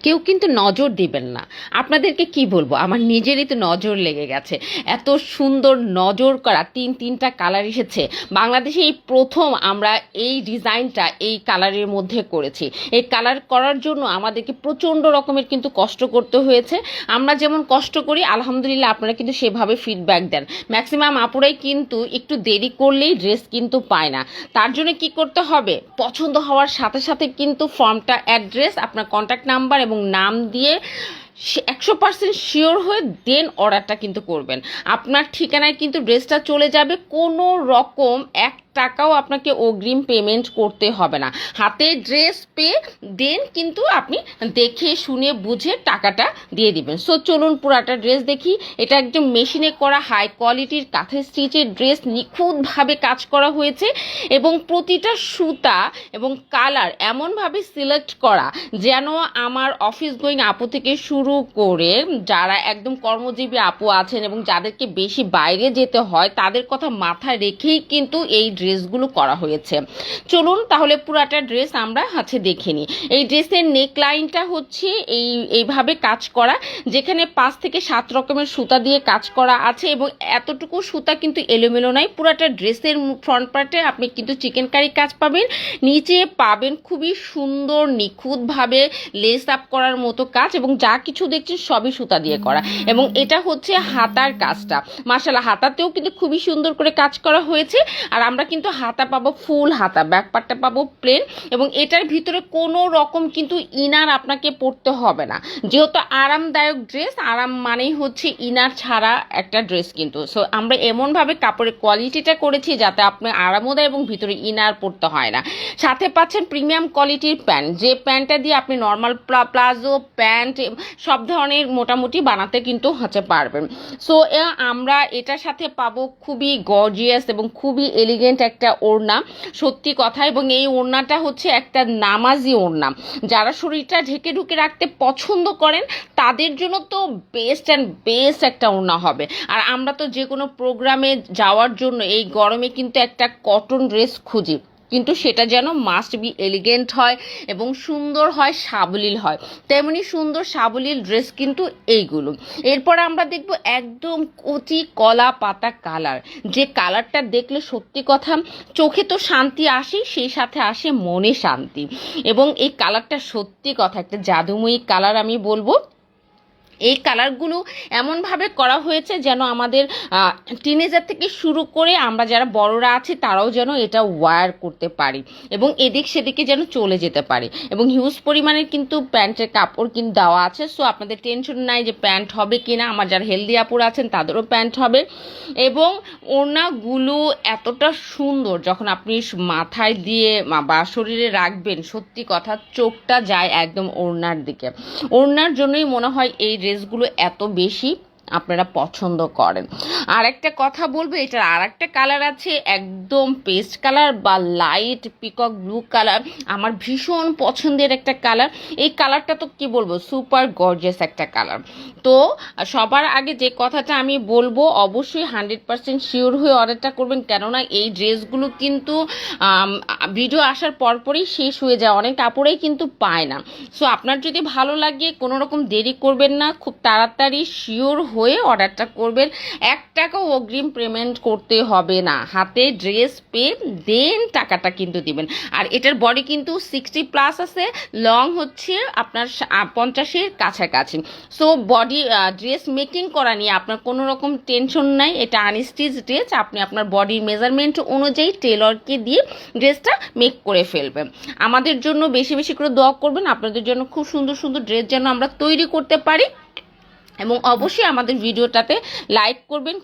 কেউ কিন্তু নজর দিবেন না। আপনাদেরকে কি বলবো, আমার নিজেরই তো নজর লেগে গেছে। এত সুন্দর নজর করা তিনটা কালার এসেছে বাংলাদেশে। এই প্রথম আমরা এই ডিজাইনটা এই কালারের মধ্যে করেছি। এই কালার করার জন্য আমাদেরকে প্রচণ্ড রকমের কিন্তু কষ্ট করতে হয়েছে। আমরা যেমন কষ্ট করি আলহামদুলিল্লাহ আপনারা কিন্তু সেভাবে ফিডব্যাক দেন। ম্যাক্সিমাম আপুরাই কিন্তু একটু দেরি করলেই ড্রেস কিন্তু পায় না। তার জন্য কি করতে হবে, পছন্দ হওয়ার সাথে সাথে কিন্তু ফর্মটা অ্যাড্রেস, আপনার কন্ট্যাক্ট নাম্বার এবং নাম দিয়ে 100% শিওর হয়ে দেন অর্ডারটা কিন্তু করবেন। আপনার ঠিকানায় কিন্তু ড্রেসটা চলে যাবে, কোনো রকম টাকাও আপনাকে অগ্রিম পেমেন্ট করতে হবে না। হাতে ড্রেস পেয়ে দেন কিন্তু আপনি দেখে শুনে বুঝে টাকাটা দিয়ে দিবেন। সো চলুন পুরাটা ড্রেস দেখি। এটা একদম মেশিনে করা হাই কোয়ালিটির কাঁথা স্টিচের ড্রেস, নিখুঁতভাবে কাজ করা হয়েছে এবং প্রতিটা সুতা এবং কালার এমনভাবে সিলেক্ট করা যেন আমার অফিস গোয়িং আপু থেকে শুরু করে যারা একদম কর্মজীবী আপু আছেন এবং যাদেরকে বেশি বাইরে যেতে হয় তাদের কথা মাথায় রেখেই কিন্তু এই ড্রেসগুলো করা হয়েছে। চলুন তাহলে পুরাটা ড্রেস আমরা দেখে নিই। এই ড্রেসের নেক লাইনটা হচ্ছে এইভাবে কাজ করা, যেখানে 5 থেকে 7 রকমের সুতা দিয়ে কাজ করা আছে এবং এতটুকু সুতা কিন্তু এলোমেলো নাই। পুরাটা ড্রেসের ফ্রন্ট পার্টে আপনি কিন্তু চিকেন কারি কাজ পাবেন, নিচে পাবেন খুবই সুন্দর নিখুঁতভাবে লেস আপ করার মতো কাজ এবং যা কিছু দেখছেন সবই সুতা দিয়ে করা। এবং এটা হচ্ছে হাতার কাজটা, মাশাআল্লাহ হাতাতেও কিন্তু খুবই সুন্দর করে কাজ করা হয়েছে। আর আমরা কিন্তু হাতা পাবো ফুল হাতা, ব্যাক পার্টটা পাবো প্লেন এবং এটার ভিতরে কোনো রকম কিন্তু ইনার আপনাকে পরতে হবে না। যেহেতু আরামদায়ক ড্রেস, আরাম মানেই হচ্ছে ইনার ছাড়া একটা ড্রেস কিন্তু। সো আমরা এমনভাবে কাপড়ের কোয়ালিটিটা করেছি যাতে আপনি আরামও দেয় এবং ভিতরে ইনার পরতে হয় না। সাথে পাচ্ছেন প্রিমিয়াম কোয়ালিটির প্যান্ট, যে প্যান্টটা দিয়ে আপনি নর্মাল প্লাজো প্যান্ট সব ধরনের মোটামুটি বানাতে কিন্তু পারবেন। সো আমরা এটার সাথে পাবো খুবই গর্জিয়াস এবং খুবই এলিগেন্ট একটা ওড়না, সত্যি কথা। এবং এই ওড়নাটা হচ্ছে একটা নামাজি ওড়না, যারা শরীরটা ঢেকে ঢুকে রাখতে পছন্দ করেন তাদের জন্য তো বেস্ট একটা ওড়না হবে। আর আমরা তো যে কোনো প্রোগ্রামে যাওয়ার জন্য এই গরমে কিন্তু একটা কটন ড্রেস খুঁজি, কিন্তু সেটা যেন মাস্ট বি এলিগেন্ট হয় এবং সুন্দর হয়, সাবলীল হয়। তেমনি সুন্দর সাবলীল ড্রেস কিন্তু এইগুলো। এরপর আমরা দেখব একদম কচি কলা পাতা কালার, যে কালারটা দেখলে সত্যি কথা চোখে তো শান্তি আসেই, সেই সাথে আসে মনে শান্তি। এবং এই কালারটা সত্যি কথা একটা জাদুময়ী কালার আমি বলবো। এই কালারগুলো এমনভাবে করা হয়েছে যেন আমাদের টিনেজার থেকে শুরু করে আমরা যারা বড়রা আছি তারাও যেন এটা ওয়্যার করতে পারি এবং এদিক সেদিকে যেন চলে যেতে পারি। এবং হিউজ পরিমাণের কিন্তু প্যান্টের কাপড় কিন্তু দেওয়া আছে। সো আপনাদের টেনশন নাই যে প্যান্ট হবে কিনা, আমার যারা হেলদি আপুরা আছেন তাদেরও প্যান্ট হবে। এবং ওড়নাগুলো এতটা সুন্দর, যখন আপনি মাথায় দিয়ে বা শরীরে রাখবেন সত্যি কথা চোখটা যায় একদম ওড়নার দিকে। ওড়নার জন্যই মনে হয় এই ড্রেসগুলো এত বেশি আপনারা পছন্দ করেন। আর একটা কথা বলবো, এটার আর একটা কালার আছে একদম পেস্ট কালার বা লাইট পিকক ব্লু কালার, আমার ভীষণ পছন্দের একটা কালার। এই কালারটা তো কি বলবো, সুপার গর্জিয়াস একটা কালার। তো সবার আগে যে কথাটা আমি বলবো, অবশ্যই 100% শিওর হয়ে অর্ডারটা করবেন, কেননা এই ড্রেসগুলো কিন্তু ভিডিও আসার পরপরই শেষ হয়ে যায়, অনেক কাপড়েই কিন্তু পায় না। সো আপনার যদি ভালো লাগে কোনো রকম দেরি করবেন না, খুব তাড়াতাড়ি শিওর হয়ে অর্ডারটা করবেন। 1 টাকাও অগ্রিম পেমেন্ট করতে হবে না, হাতে ড্রেস পেয়ে দেন টাকাটা কিন্তু দিবেন। আর এটার বডি কিন্তু 60+ আছে, লং হচ্ছে আপনার 50-এর কাছাকাছি। সো বডি ড্রেস মেকিং করা নিয়ে আপনার কোনো রকম টেনশন নাই। এটা আনস্টিচ ড্রেস, আপনি আপনার বডির মেজারমেন্ট অনুযায়ী টেলরকে দিয়ে ড্রেসটা মেক করে ফেলবেন। আমাদের জন্য বেশি বেশি করে দোয়া করবেন, আপনাদের জন্য খুব সুন্দর সুন্দর ড্রেস যেন আমরা তৈরি করতে পারি। এবং অবশ্যই আমাদের ভিডিওটাতে লাইক করবেন।